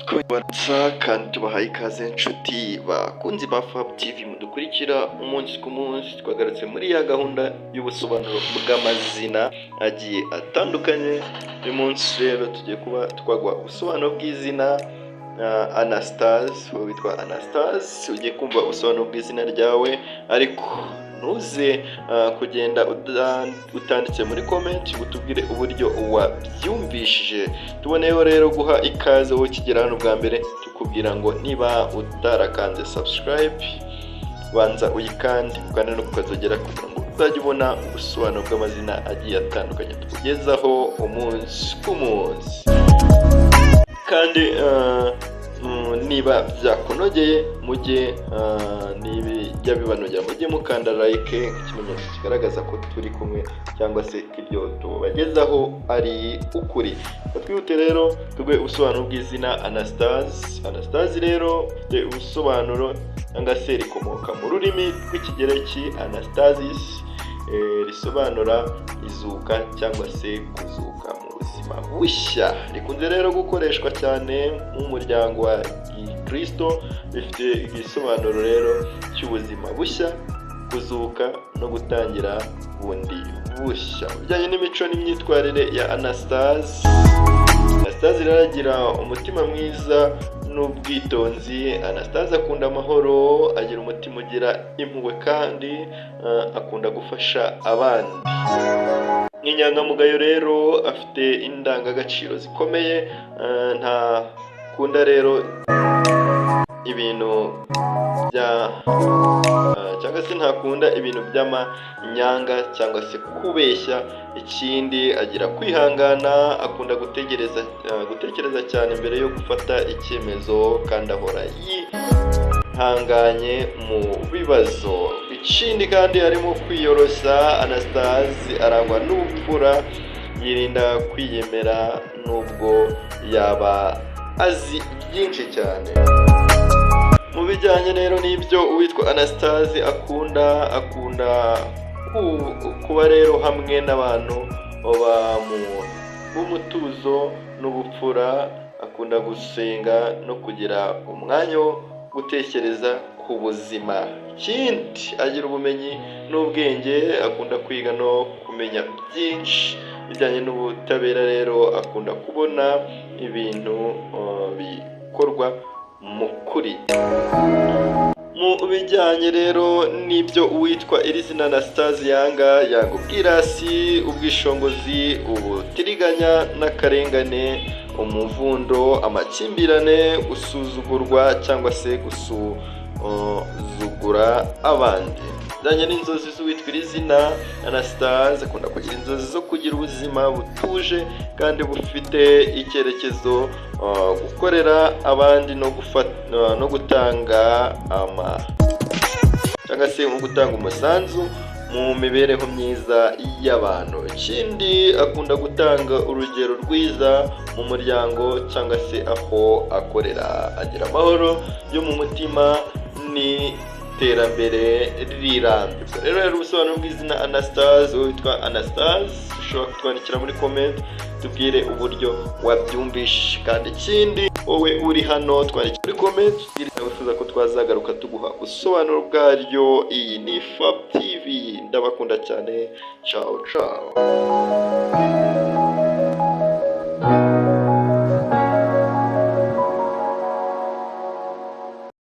Twibatsa kandi tubahaye ikaze inshuti bakunzi ba Fab TV mudukurikira umunsi ku munsi. Twagarutse muri ya gahunda y'ubusobanuro bw'amazina agiye atandukanye. Uyu munsi rero tugiye kuba twagwa ubusobanuro bw'izina Anastase. Wowe witwa Anastase ugiye kumva ubusobanuro bw'izina ryawe, ariko ntuze kugenda utanditse muri comment utubwire uburyo wabyumvishije. Tuboneyeho rero guha ikaze wowe ukigera hano bwa mbere, tukubwira ngo niba utarakanze subscribe banza uyikande ukande no kukazogera kugira ngo uzajye ubona ubusobanuro bw'amazina agiye atandukanye tukugezaho umunsi ku munsi. Kandi niba byakunogeye mujye n'ibijya bibanogera mujye mukanda like nk'ikimenyetso kigaragaza ko turi kumwe cyangwa se ko ibyo tubagezaho ari ukuri. Twihute rero tugwe ubusobanuro bw'izina Anastase. Anastase rero ifite ubusobanuro cyangwa se rikomoka mu rurimi rw'ikigereki Anastasis, risobanura izuka cyangwa se kuzuka mu buzima bushya. Rikunze rero gukoreshwa cyane mu muryango wa Kristo. Rifite igisobanuro rero cy'ubuzima bushya, kuzuka no gutangira bundi bushya. Bijyanye n'imico n'imyitwarire ya Anastase. Anastase rero agira umutima mwiza n'ubwitonzi. Anastase akunda amahoro, agira umutima ugira impuhwe kandi akunda gufasha abandi. Nk'inyangamugayo rero afite indangagaciro zikomeye, ntakunda rero ibintu cyangwa se ntakunda ibintu by'amanyanga cyangwa se kubeshya. Ikindi agira kwihangana, akunda gutekereza cyane mbere yo gufata icyemezo kandi ahora yihanganye mu bibazo. Ikindi kandi harimo kwiyoroshya. Anastase arangwa n'ubupfura, yirinda kwiyemera nubwo yaba azi byinshi cyane. Mu bijyanye rero n'ibyo uwitwa Anastase akunda kuba rero hamwe n'abantu b'umutuzo n'ubupfura. Akunda gusenga no kugira umwanya wo gutekereza ku buzima. Ikindi agira ubumenyi n'ubwenge, akunda kwiga no kumenya byinshi. Bijyanye n'ubutabera rero akunda kubona ibintu bikorwa mu kuri. Mu bijyanye rero n'ibyo uwitwa iri zina Anastase yanga ubwirasi, ubwishongozi, ubutiriganya n'akarengane, umuvundo, amakimbirane, gusuzugurwa cyangwa se gusuzugura abandi. Bijyanye n'inzozi z'uwitwa iri zina Anastase akunda kugira inzozi zo kugira ubuzima butuje kandi bufite icyerekezo, gukorera abandi no gutanga cyangwa se gutanga umusanzu mu mibereho myiza y'abantu. Ikindi akunda gutanga urugero rwiza mu muryango cyangwa se aho akorera. Agira amahoro yo mu mutima n'iterambere rirambye. Rero ubusobanuro bw'izina Anastase, witwa Anastase, ushobora kutwandikira muri comment tubwire uburyo wabyumvishe. Kandi ikindi wowe uri hano twandikira muri comment wifuza ko twazagaruka tuguha ubusobanuro bwaryo. Iyi ni Fab TV, ndabakunda cyane. Ciao ciao.